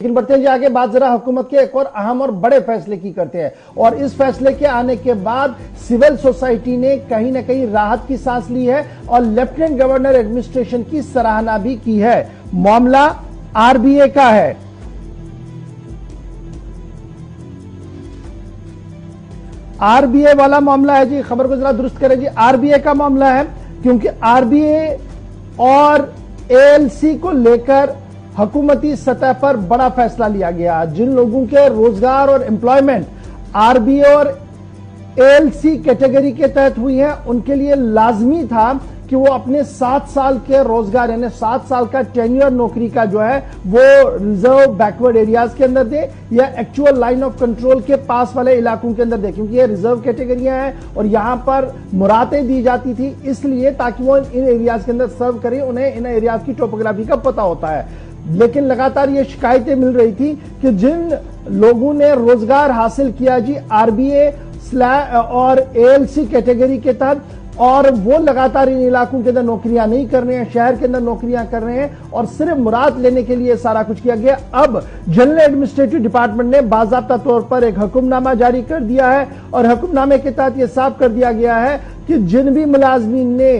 लेकिन बढ़ते हैं आगे, बात जरा हुकूमत के एक और अहम और बड़े फैसले की करते हैं। और इस फैसले के आने के बाद सिविल सोसाइटी ने कहीं ना कहीं राहत की सांस ली है और लेफ्टिनेंट गवर्नर एडमिनिस्ट्रेशन की सराहना भी की है। मामला आरबीए का है। आरबीए वाला मामला है जी, खबर को जरा दुरुस्त करें जी। आरबीए का मामला है क्योंकि आरबीए और एएलसी को लेकर हुकूमती सतह पर बड़ा फैसला लिया गया। जिन लोगों के रोजगार और एम्प्लॉयमेंट आरबीए और एएलसी कैटेगरी के तहत हुई है, उनके लिए लाजमी था कि वो अपने 7 साल के रोजगार यानी 7 साल का टेन्योर नौकरी का जो है वो रिजर्व बैकवर्ड एरियाज के अंदर दे या एक्चुअल लाइन ऑफ कंट्रोल के पास वाले इलाकों के अंदर दे, क्योंकि ये रिजर्व कैटेगरियां हैं और यहां पर मुरादें दी जाती थी इसलिए ताकि वो इन एरियाज के अंदर सर्व करें, उन्हें इन एरियाज की टोपोग्राफी का पता होता है। लेकिन लगातार ये शिकायतें मिल रही थी कि जिन लोगों ने रोजगार हासिल किया जी आरबीए और एएलसी कैटेगरी के तहत, और वो लगातार इन इलाकों के अंदर नौकरियां नहीं कर रहे हैं, शहर के अंदर नौकरियां कर रहे हैं और सिर्फ मुराद लेने के लिए सारा कुछ किया गया। अब जनरल एडमिनिस्ट्रेटिव डिपार्टमेंट ने बाकायदा तौर पर एक हुक्मनामा जारी कर दिया है और हुक्मनामे के तहत यह साफ कर दिया गया है कि जिन भी मुलाजमीन ने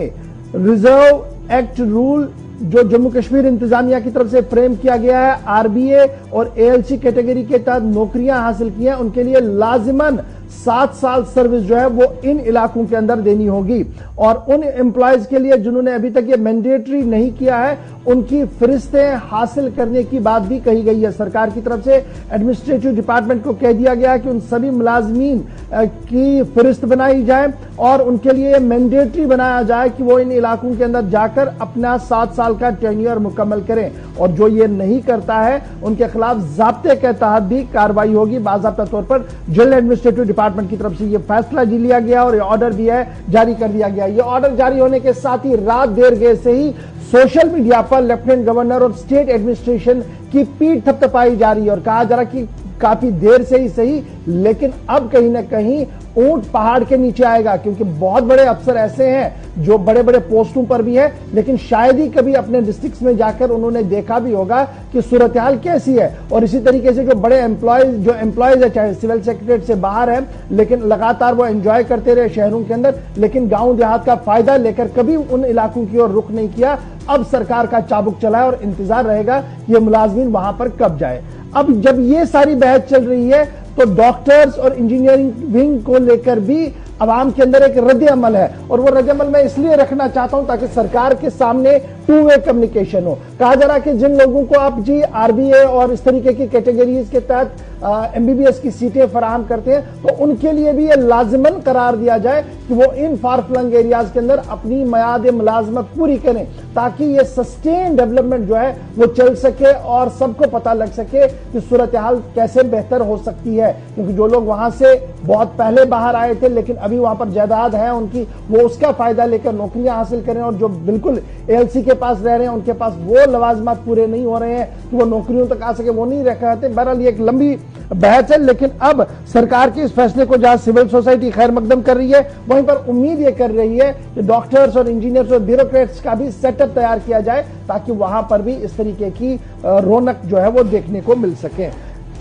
रिजर्व एक्ट रूल जो जम्मू कश्मीर इंतजामिया की तरफ से फ्रेम किया गया है आरबीए और एएलसी कैटेगरी के तहत नौकरियां हासिल की हैं, उनके लिए लाजिमन 7 साल सर्विस जो है वो इन इलाकों के अंदर देनी होगी। और उन एम्प्लॉयज के लिए जिन्होंने अभी तक ये मैंडेटरी नहीं किया है, उनकी फरिश्तें हासिल करने की बात भी कही गई है। सरकार की तरफ से एडमिनिस्ट्रेटिव डिपार्टमेंट को कह दिया गया कि उन सभी मुलाजमीन की फरिश्त बनाई जाए और उनके लिए मैंडेटरी बनाया जाए कि वो इन इलाकों के अंदर जाकर अपना 7 साल का टेन्योर मुकम्मल करें और जो ये नहीं करता है उनके खिलाफ ज़ाब्ते के तहत भी कार्रवाई होगी। बाकायदा तौर पर जनरल एडमिनिस्ट्रेटिव डिपार्टमेंट की तरफ से ये फैसला जी लिया गया और ये ऑर्डर भी है जारी कर दिया गया। ये ऑर्डर जारी होने के साथ ही रात देर गए से ही सोशल मीडिया पर लेफ्टिनेंट गवर्नर और स्टेट एडमिनिस्ट्रेशन की पीठ थपथपाई जा रही है और कहा जा रहा कि काफी देर से ही सही, लेकिन अब कहीं ना कहीं ऊंट पहाड़ के नीचे आएगा, क्योंकि बहुत बड़े अफसर ऐसे हैं जो बड़े बड़े पोस्टों पर भी है, लेकिन शायद ही कभी अपने डिस्ट्रिक्ट्स में जाकर उन्होंने देखा भी होगा कि सूरत हाल कैसी है। और इसी तरीके से जो बड़े एम्प्लॉयज है, चाहे सिविल सेक्रेटरीट से बाहर है, लेकिन लगातार वो एंजॉय करते रहे शहरों के अंदर, लेकिन गांव देहात का फायदा लेकर कभी उन इलाकों की ओर रुख नहीं किया। अब सरकार का चाबुक चला है और इंतजार रहेगा ये मुलाजमीन वहां पर कब जाए। अब जब ये सारी बहस चल रही है तो डॉक्टर्स और इंजीनियरिंग विंग को लेकर भी अवाम के अंदर एक रद्द अमल है और वो रद्द अमल मैं इसलिए रखना चाहता हूं ताकि सरकार के सामने 2 वे कम्युनिकेशन हो। कहा जा रहा है कि जिन लोगों को आप जी आरबीए और इस तरीके की कैटेगरीज के तहत एमबीबीएस की सीटें फराहम करते हैं तो उनके लिए भी ये लाजिमन करार दिया जाए कि वो इन फार फ्लंग एरियाज के अंदर अपनी मयाद मुलाजमत पूरी करें ताकि ये सस्टेन डेवलपमेंट जो है वो चल सके और सबको पता लग सके कि सूरत हाल कैसे बेहतर हो सकती है। क्योंकि जो लोग वहां से बहुत पहले बाहर आए थे लेकिन अभी वहां पर जायदाद है उनकी, वो उसका फायदा लेकर नौकरियां हासिल करें, और जो बिल्कुल एएलसी के पास रह रहे हैं उनके पास वो लवाजमात पूरे नहीं हो रहे हैं कि वो नौकरियों तक आ सके, वो नहीं रख रहे थे। बहरहाल ये एक लंबी बहस है, लेकिन अब सरकार के इस फैसले को जहां सिविल सोसाइटी खैर मकदम कर रही है, वहीं पर उम्मीद ये कर रही है कि डॉक्टर्स और इंजीनियर्स और ब्यूरोक्रेट्स का भी सेटअप तैयार किया जाए ताकि वहां पर भी इस तरीके की रौनक जो है वो देखने को मिल सके।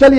चलिए।